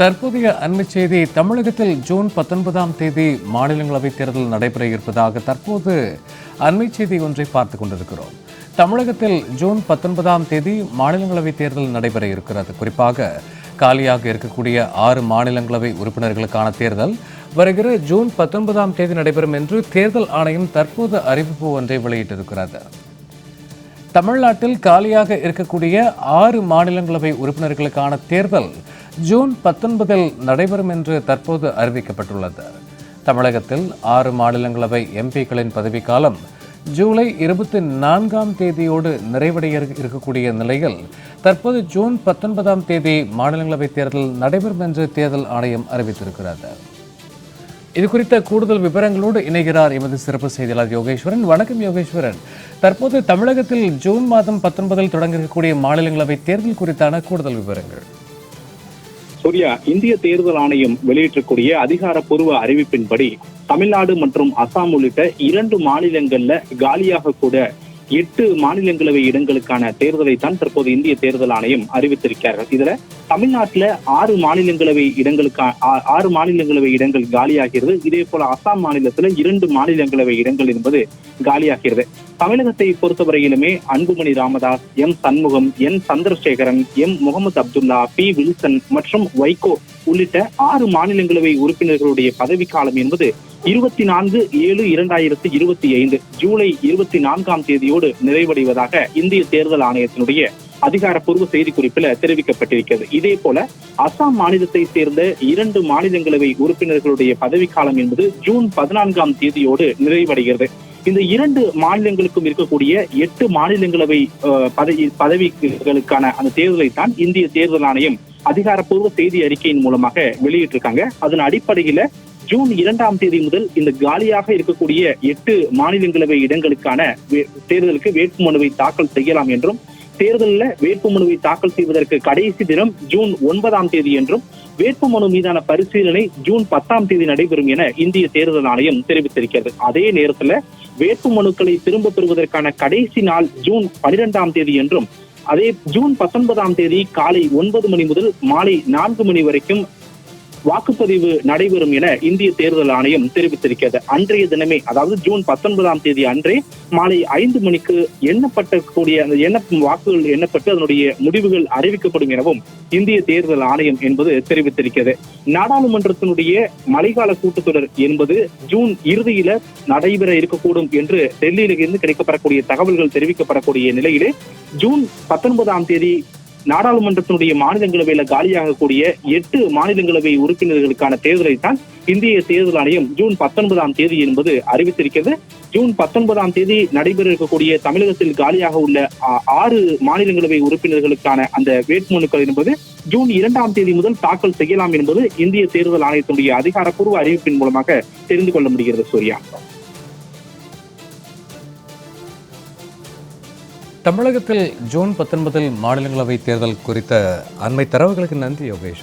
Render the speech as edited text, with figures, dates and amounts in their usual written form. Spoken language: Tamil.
தற்போதைய அண்மை செய்தி. தமிழகத்தில் ஜூன் 19ஆம் தேதி மாநிலங்களவை தேர்தல் நடைபெற இருப்பதாக தற்போது அண்மை செய்தி ஒன்றை பார்த்துக் கொண்டிருக்கிறோம். தமிழகத்தில் ஜூன் 19ஆம் தேதி மாநிலங்களவை தேர்தல் நடைபெற இருக்கிறது. குறிப்பாக காலியாக இருக்கக்கூடிய 6 மாநிலங்களவை உறுப்பினர்களுக்கான தேர்தல் வருகிற ஜூன் 19ஆம் தேதி நடைபெறும் என்று தேர்தல் ஆணையம் தற்போது அறிவிப்பு ஒன்றை வெளியிட்டிருக்கிறது. தமிழ்நாட்டில் காலியாக இருக்கக்கூடிய 6 மாநிலங்களவை உறுப்பினர்களுக்கான தேர்தல் ஜூன் 19இல் நடைபெறும் என்று தற்போது அறிவிக்கப்பட்டுள்ளது. தமிழகத்தில் 6 மாநிலங்களவை எம்பிக்களின் பதவிக்காலம் ஜூலை 24ஆம் தேதியோடு நிறைவடைய இருக்கக்கூடிய நிலையில் தற்போது ஜூன் 19ஆம் தேதி மாநிலங்களவை தேர்தல் நடைபெறும் என்று தேர்தல் ஆணையம் அறிவித்திருக்கிறது. இது குறித்த கூடுதல் விவரங்களோடு இணைகிறார் எமது சிறப்பு செய்தியாளர் யோகேஸ்வரன். வணக்கம் யோகேஸ்வரன். தற்போது தமிழகத்தில் ஜூன் மாதம் 19இல் தொடங்க இருக்கக்கூடிய மாநிலங்களவை தேர்தல் குறித்தான கூடுதல் விவரங்கள். சூர்யா, இந்திய தேர்தல் ஆணையம் வெளியிட்டிருக்கூடிய அதிகாரப்பூர்வ அறிவிப்பின்படி தமிழ்நாடு மற்றும் அசாம் உள்ளிட்ட 2 மாநிலங்கள்ல காலியாக கூட 8 மாநிலங்களவை இடங்களுக்கான தேர்தலை தான் தற்போது இந்திய தேர்தல் ஆணையம் அறிவித்திருக்கிறார்கள். இதுல தமிழ்நாட்டுல 6 மாநிலங்களவை இடங்கள் காலியாகிறது. இதே போல அசாம் மாநிலத்துல 2 மாநிலங்களவை இடங்கள் என்பது காலியாகிறது. தமிழகத்தை பொறுத்தவரையிலுமே Anbumani Ramadoss, M Shanmugam, N Chandrasekaran, M Mohammed Abdullah, P Wilson மற்றும் வைகோ உள்ளிட்ட 6 மாநிலங்களவை உறுப்பினர்களுடைய பதவிக்காலம் என்பது 24/7/2025 ஜூலை 24ஆம் தேதியோடு நிறைவடைவதாக இந்திய தேர்தல் ஆணையத்தினுடைய அதிகாரப்பூர்வ செய்திக்குறிப்பில் தெரிவிக்கப்பட்டிருக்கிறது. இதே போல அசாம் மாநிலத்தை சேர்ந்த 2 மாநிலங்களவை உறுப்பினர்களுடைய பதவிக்காலம் என்பது ஜூன் 14ஆம் தேதியோடு நிறைவடைகிறது. இந்த 2 மாநிலங்களுக்கும் இருக்கக்கூடிய 8 மாநிலங்களவை பதவிகளுக்கான அந்த தேர்தலை தான் இந்திய தேர்தல் ஆணையம் அதிகாரப்பூர்வ செய்தி அறிக்கையின் மூலமாக வெளியிட்டிருக்காங்க. அதன் அடிப்படையில ஜூன் 2ஆம் தேதி முதல் இந்த காலியாக இருக்கக்கூடிய 8 மாநிலங்களவை இடங்களுக்கான தேர்தலுக்கு வேட்புமனுவை தாக்கல் செய்யலாம் என்றும், தேர்தலில் வேட்புமனுவை தாக்கல் செய்வதற்கு கடைசி தினம் ஜூன் 9ஆம் தேதி என்றும், வேட்புமனு மீதான பரிசீலனை ஜூன் 10ஆம் தேதி நடைபெறும் என இந்திய தேர்தல் ஆணையம் தெரிவித்திருக்கிறது. அதே நேரத்தில் வேட்புமனுக்களை திரும்ப பெறுவதற்கான கடைசி நாள் ஜூன் 12ஆம் தேதி என்றும், அதே ஜூன் 19ஆம் தேதி காலை 9 மணி முதல் மாலை 4 மணி வரைக்கும் வாக்குப்பதிவு நடைபெறும் என இந்திய தேர்தல் ஆணையம் தெரிவித்திருக்கிறது. அன்றைய தினமே, அதாவது ஜூன் 19ஆம் தேதி அன்றே மாலை 5 மணிக்கு வாக்குகள் எண்ணப்பட்டு அதனுடைய முடிவுகள் அறிவிக்கப்படும் எனவும் இந்திய தேர்தல் ஆணையம் என்பது தெரிவித்திருக்கிறது. நாடாளுமன்றத்தினுடைய மழைக்கால கூட்டத்தொடர் என்பது ஜூன் இறுதியில நடைபெற இருக்கக்கூடும் என்று டெல்லியிலிருந்து கிடைக்கப்படக்கூடிய தகவல்கள் தெரிவிக்கப்படக்கூடிய நிலையிலே ஜூன் 19ஆம் தேதி நாடாளுமன்றத்தினுடைய மாநிலங்களவையில காலியாகக்கூடிய 8 மாநிலங்களவை உறுப்பினர்களுக்கான தேர்தலை தான் இந்திய தேர்தல் ஆணையம் ஜூன் 19ஆம் தேதி என்பது அறிவித்திருக்கிறது. ஜூன் 19ஆம் தேதி நடைபெற இருக்கக்கூடிய தமிழகத்தில் காலியாக உள்ள 6 மாநிலங்களவை உறுப்பினர்களுக்கான அந்த வேட்புமனுக்கள் என்பது ஜூன் 2ஆம் தேதி முதல் தாக்கல் செய்யலாம் என்பது இந்திய தேர்தல் ஆணையத்தினுடைய அதிகாரப்பூர்வ அறிவிப்பின் மூலமாக தெரிந்து கொள்ள முடிகிறது. சூர்யா, தமிழகத்தில் ஜூன் 19இல் மாநிலங்களவை தேர்தல் குறித்த அண்மை தரவுகளுக்கு நன்றி யோகேஷ்.